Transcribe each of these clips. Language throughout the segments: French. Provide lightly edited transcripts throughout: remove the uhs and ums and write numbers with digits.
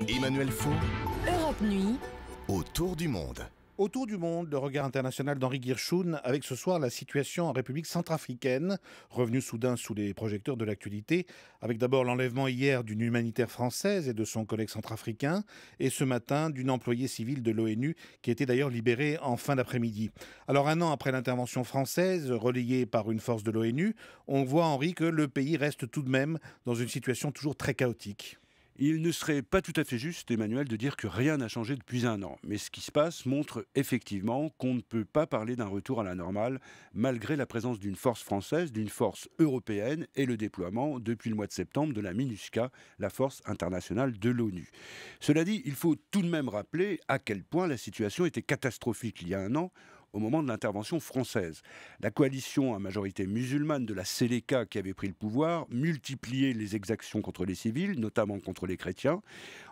Emmanuel Faux, Europe Nuit. autour du monde. Autour du monde, le regard international d'Henri Guirchoun, avec ce soir la situation en République centrafricaine, revenue soudain sous les projecteurs de l'actualité, avec d'abord l'enlèvement hier d'une humanitaire française et de son collègue centrafricain, et ce matin d'une employée civile de l'ONU qui était d'ailleurs libérée en fin d'après-midi. Alors un an après l'intervention française, relayée par une force de l'ONU, on voit, Henri, que le pays reste tout de même dans une situation toujours très chaotique. Il ne serait pas tout à fait juste, Emmanuel, de dire que rien n'a changé depuis un an. Mais ce qui se passe montre effectivement qu'on ne peut pas parler d'un retour à la normale malgré la présence d'une force française, d'une force européenne et le déploiement depuis le mois de septembre de la MINUSCA, la force internationale de l'ONU. Cela dit, il faut tout de même rappeler à quel point la situation était catastrophique il y a un an, au moment de l'intervention française. La coalition à majorité musulmane de la Séléka qui avait pris le pouvoir multipliait les exactions contre les civils, notamment contre les chrétiens.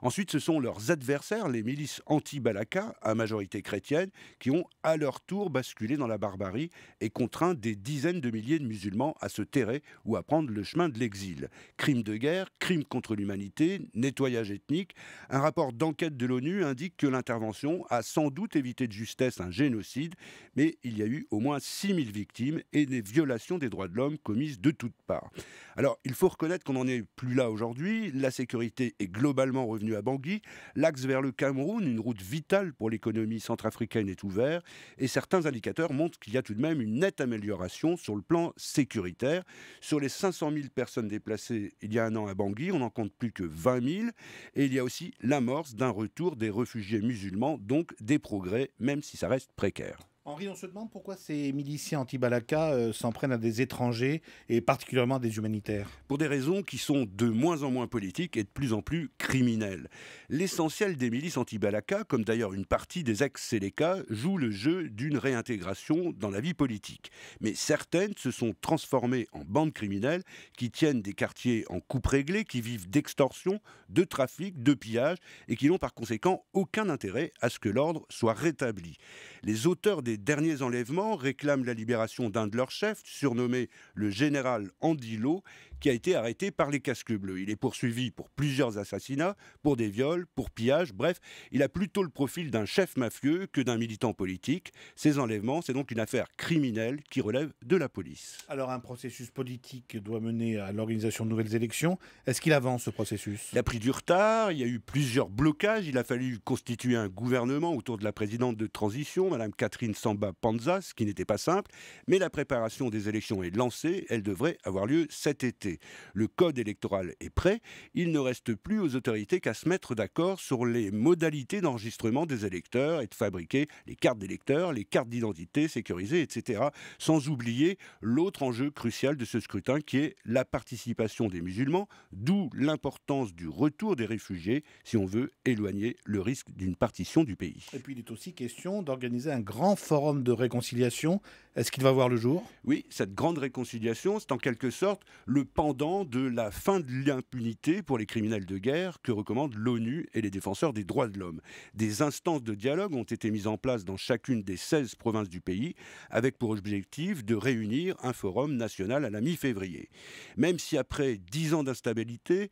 Ensuite, ce sont leurs adversaires, les milices anti-Balaka, à majorité chrétienne, qui ont à leur tour basculé dans la barbarie et contraint des dizaines de milliers de musulmans à se terrer ou à prendre le chemin de l'exil. Crimes de guerre, crimes contre l'humanité, nettoyage ethnique. Un rapport d'enquête de l'ONU indique que l'intervention a sans doute évité de justesse un génocide, mais il y a eu au moins 6000 victimes et des violations des droits de l'homme commises de toutes parts. Alors, il faut reconnaître qu'on n'en est plus là aujourd'hui. La sécurité est globalement revenue à Bangui. L'axe vers le Cameroun, une route vitale pour l'économie centrafricaine, est ouvert. Et certains indicateurs montrent qu'il y a tout de même une nette amélioration sur le plan sécuritaire. Sur les 500 000 personnes déplacées il y a un an à Bangui, on n'en compte plus que 20 000. Et il y a aussi l'amorce d'un retour des réfugiés musulmans, donc des progrès, même si ça reste précaire. Henri, on se demande pourquoi ces miliciens anti-Balaka s'en prennent à des étrangers et particulièrement à des humanitaires. Pour des raisons qui sont de moins en moins politiques et de plus en plus criminelles. L'essentiel des milices anti-Balaka, comme d'ailleurs une partie des ex-Séléka, joue le jeu d'une réintégration dans la vie politique. Mais certaines se sont transformées en bandes criminelles qui tiennent des quartiers en coupe réglée, qui vivent d'extorsion, de trafic, de pillage et qui n'ont par conséquent aucun intérêt à ce que l'ordre soit rétabli. Les auteurs des derniers enlèvements réclament la libération d'un de leurs chefs, surnommé le général Andilo, qui a été arrêté par les casques bleus. Il est poursuivi pour plusieurs assassinats, pour des viols, pour pillage, bref, il a plutôt le profil d'un chef mafieux que d'un militant politique. Ces enlèvements, c'est donc une affaire criminelle qui relève de la police. Alors un processus politique doit mener à l'organisation de nouvelles élections. Est-ce qu'il avance ce processus ? Il a pris du retard, il y a eu plusieurs blocages, il a fallu constituer un gouvernement autour de la présidente de transition, Madame Catherine Samba Panza, ce qui n'était pas simple, mais la préparation des élections est lancée, elle devrait avoir lieu cet été. Le code électoral est prêt, il ne reste plus aux autorités qu'à se mettre d'accord sur les modalités d'enregistrement des électeurs et de fabriquer les cartes d'électeurs, les cartes d'identité sécurisées, etc. Sans oublier l'autre enjeu crucial de ce scrutin qui est la participation des musulmans, d'où l'importance du retour des réfugiés si on veut éloigner le risque d'une partition du pays. Et puis il est aussi question d'organiser un grand forum de réconciliation. Est-ce qu'il va voir le jour ? Oui, cette grande réconciliation, c'est en quelque sorte le pendant de la fin de l'impunité pour les criminels de guerre que recommandent l'ONU et les défenseurs des droits de l'homme. Des instances de dialogue ont été mises en place dans chacune des 16 provinces du pays, avec pour objectif de réunir un forum national à la mi-février. Même si après 10 ans d'instabilité,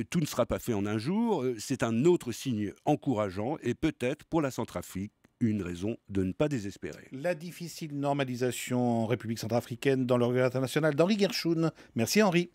tout ne sera pas fait en un jour, c'est un autre signe encourageant et peut-être pour la Centrafrique, une raison de ne pas désespérer. La difficile normalisation en République centrafricaine dans le regard international d'Henri Guirchoun. Merci Henri.